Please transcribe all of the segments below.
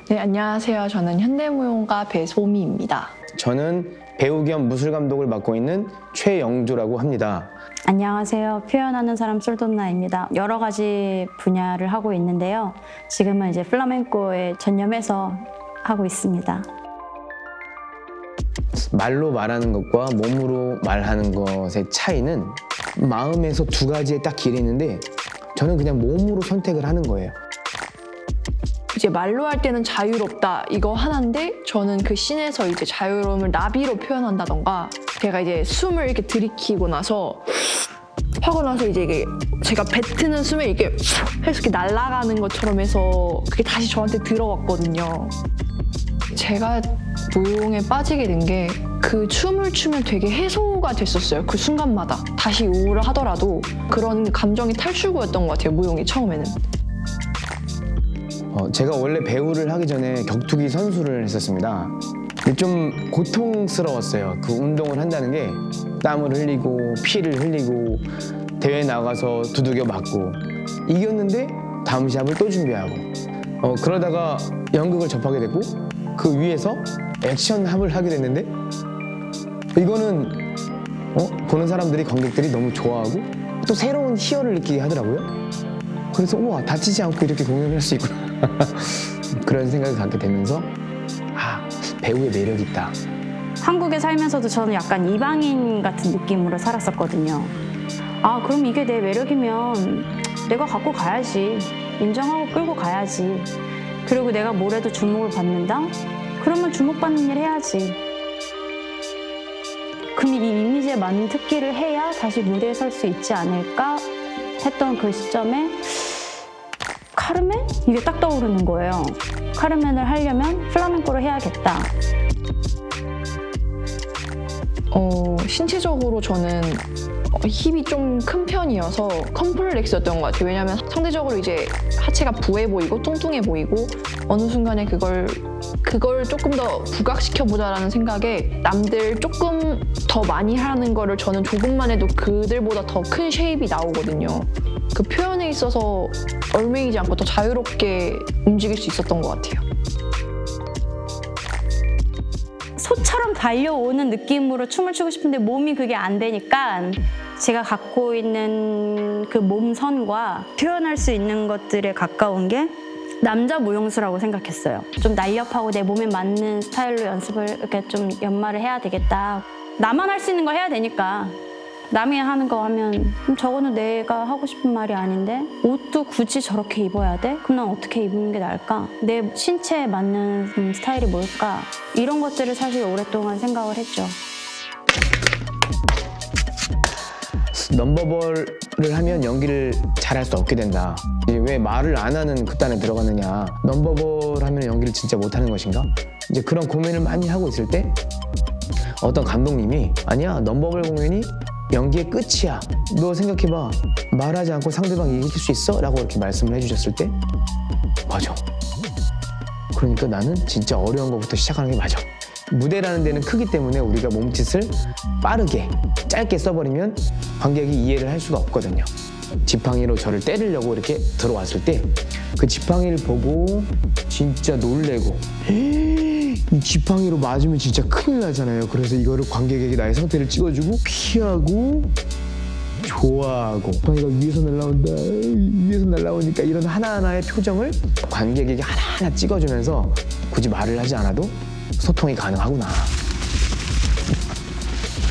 네, 안녕하세요. 저는 현대무용가 배소미입니다. 저는 배우 겸 무술 감독을 맡고 있는 최영조라고 합니다. 안녕하세요. 표현하는 사람 솔돈나입니다. 여러 가지 분야를 하고 있는데요. 지금은 이제 플라멩코에 전념해서 하고 있습니다. 말로 말하는 것과 몸으로 말하는 것의 차이는 마음에서 두 가지의 딱 길이 있는데 저는 그냥 몸으로 선택을 하는 거예요. 이제 말로 할 때는 자유롭다 이거 하나인데 저는 그 씬에서 이제 자유로움을 나비로 표현한다던가 제가 이제 숨을 이렇게 들이키고 나서 하고 나서 이제 이게 제가 뱉는 숨에 이게 해서 이렇게 날아가는 것처럼 해서 그게 다시 저한테 들어왔거든요. 제가 무용에 빠지게 된 게 그 춤을 추면 되게 해소가 됐었어요. 그 순간마다 다시 우울을 하더라도 그런 감정이 탈출구였던 것 같아요. 무용이 처음에는. 제가 원래 배우를 하기 전에 격투기 선수를 했었습니다. 근데 좀 고통스러웠어요. 그 운동을 한다는 게 땀을 흘리고 피를 흘리고 대회 나가서 두들겨 맞고 이겼는데 다음 시합을 또 준비하고 그러다가 연극을 접하게 됐고 그 위에서 액션합을 하게 됐는데 이거는 보는 사람들이 관객들이 너무 좋아하고 또 새로운 희열을 느끼게 하더라고요. 그래서 우와 다치지 않고 이렇게 공연을 할 수 있구나 그런 생각을 갖게 되면서 배우의 매력이 있다. 한국에 살면서도 저는 약간 이방인 같은 느낌으로 살았었거든요. 그럼 이게 내 매력이면 내가 갖고 가야지. 인정하고 끌고 가야지. 그리고 내가 뭐래도 주목을 받는다? 그러면 주목받는 일 해야지. 그럼 이 이미지에 맞는 특기를 해야 다시 무대에 설 수 있지 않을까 했던 그 시점에 카르멘? 이게 딱 떠오르는 거예요. 카르멘을 하려면 플라멩코를 해야겠다. 신체적으로 저는 힙이 좀 큰 편이어서 컴플렉스였던 것 같아요. 왜냐하면 상대적으로 이제 하체가 부해 보이고 뚱뚱해 보이고 어느 순간에 그걸 조금 더 부각시켜보자라는 생각에 남들 조금 더 많이 하는 거를 저는 조금만 해도 그들보다 더 큰 쉐입이 나오거든요. 그 표현에 있어서 얽매이지 않고 더 자유롭게 움직일 수 있었던 것 같아요. 소처럼 달려오는 느낌으로 춤을 추고 싶은데 몸이 그게 안 되니까 제가 갖고 있는 그 몸선과 표현할 수 있는 것들에 가까운 게 남자 무용수라고 생각했어요. 좀 날렵하고 내 몸에 맞는 스타일로 연습을 이렇게 좀 연마를 해야 되겠다. 나만 할 수 있는 거 해야 되니까. 남이 하는 거 하면 저거는 내가 하고 싶은 말이 아닌데 옷도 굳이 저렇게 입어야 돼? 그럼 난 어떻게 입는 게 나을까? 내 신체에 맞는 스타일이 뭘까? 이런 것들을 사실 오랫동안 생각을 했죠. 넘버볼을 하면 연기를 잘할 수 없게 된다. 이제 왜 말을 안 하는 극단에 들어가느냐. 넘버볼 하면 연기를 진짜 못하는 것인가? 이제 그런 고민을 많이 하고 있을 때 어떤 감독님이 아니야 넘버볼 공연이 연기의 끝이야. 너 생각해봐. 말하지 않고 상대방 이길 수 있어? 라고 이렇게 말씀을 해주셨을 때 맞아. 그러니까 나는 진짜 어려운 것부터 시작하는 게 맞아. 무대라는 데는 크기 때문에 우리가 몸짓을 빠르게 짧게 써버리면 관객이 이해를 할 수가 없거든요. 지팡이로 저를 때리려고 이렇게 들어왔을 때 그 지팡이를 보고 진짜 놀래고 이 지팡이로 맞으면 진짜 큰일 나잖아요. 그래서 이거를 관객에게 나의 상태를 찍어주고 피하고 좋아하고 지팡이가 위에서 날라온다 위에서 날라오니까 이런 하나하나의 표정을 관객에게 하나하나 찍어주면서 굳이 말을 하지 않아도 소통이 가능하구나.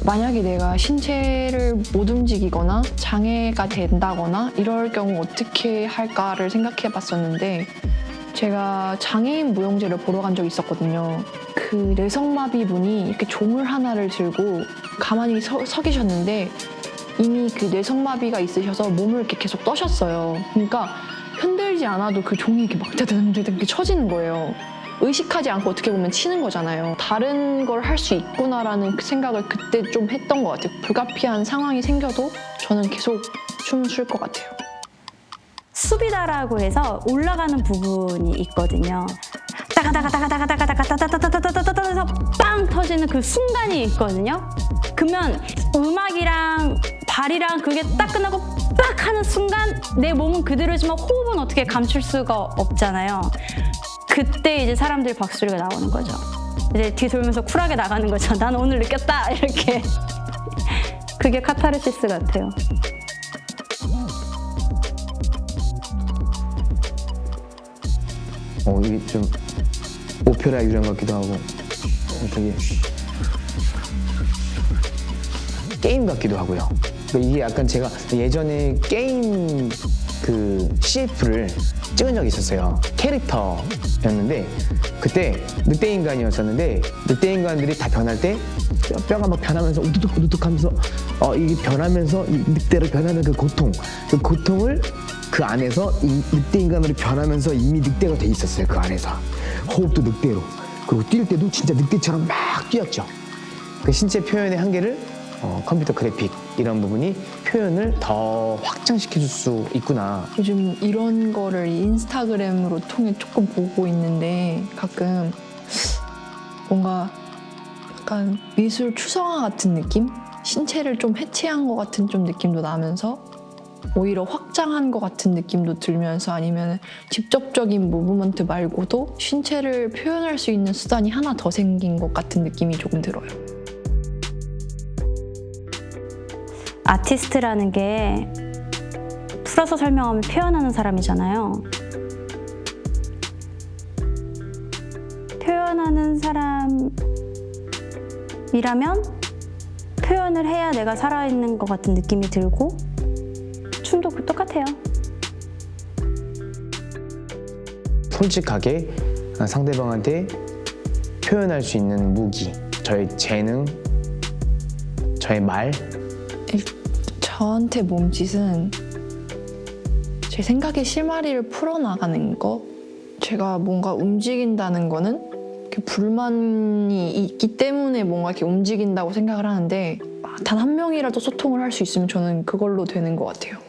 만약에 내가 신체를 못 움직이거나 장애가 된다거나 이럴 경우 어떻게 할까를 생각해 봤었는데 제가 장애인 무용제를 보러 간 적이 있었거든요. 그 뇌성마비 분이 이렇게 종을 하나를 들고 가만히 서 계셨는데 이미 그 뇌성마비가 있으셔서 몸을 이렇게 계속 떠셨어요. 그러니까 흔들지 않아도 그 종이 이렇게 막 드드드드 이렇게 쳐지는 거예요. 의식하지 않고 어떻게 보면 치는 거잖아요. 다른 걸 할 수 있구나라는 그 생각을 그때 좀 했던 것 같아요. 불가피한 상황이 생겨도 저는 계속 춤을 출 것 같아요. 수비다라고 해서 올라가는 부분이 있거든요. 따가다가다가다가다가다가다가다가다가다가 해서 빵 터지는 그 순간이 있거든요. 그러면 음악이랑 발이랑 그게 딱 끝나고 빡 하는 순간 내 몸은 그대로지만 호흡은 어떻게 감출 수가 없잖아요. 그때 이제 사람들이 박수리가 나오는 거죠. 이제 뒤 돌면서 쿨하게 나가는 거죠. 난 오늘 느꼈다 이렇게. 그게 카타르시스 같아요. 이게 좀 오페라 유령 같기도 하고 되게 게임 같기도 하고요. 그러니까 이게 약간 제가 예전에 게임 그 CF를 찍은 적이 있었어요. 캐릭터였는데 그때 늑대 인간이었었는데 늑대 인간들이 다 변할 때 뼈가 막 변하면서 우두둑 우두둑 하면서 이게 변하면서 이 늑대로 변하는 그 고통을 그 안에서 이 늑대 인간으로 변하면서 이미 늑대가 돼 있었어요. 그 안에서 호흡도 늑대로, 그리고 뛸 때도 진짜 늑대처럼 막 뛰었죠. 그 신체 표현의 한계를 컴퓨터 그래픽 이런 부분이 표현을 더 확장시켜줄 수 있구나. 요즘 이런 거를 인스타그램으로 통해 조금 보고 있는데 가끔 뭔가 약간 미술 추상화 같은 느낌? 신체를 좀 해체한 것 같은 좀 느낌도 나면서 오히려 확장한 것 같은 느낌도 들면서 아니면 직접적인 무브먼트 말고도 신체를 표현할 수 있는 수단이 하나 더 생긴 것 같은 느낌이 조금 들어요. 아티스트라는 게 풀어서 설명하면 표현하는 사람이잖아요. 표현하는 사람이라면 표현을 해야 내가 살아있는 것 같은 느낌이 들고 춤도 똑같아요. 솔직하게 상대방한테 표현할 수 있는 무기, 저의 재능, 저의 말. 저한테 몸짓은 제 생각의 실마리를 풀어나가는 거. 제가 뭔가 움직인다는 거는 이렇게 불만이 있기 때문에 뭔가 이렇게 움직인다고 생각을 하는데 단 한 명이라도 소통을 할 수 있으면 저는 그걸로 되는 것 같아요.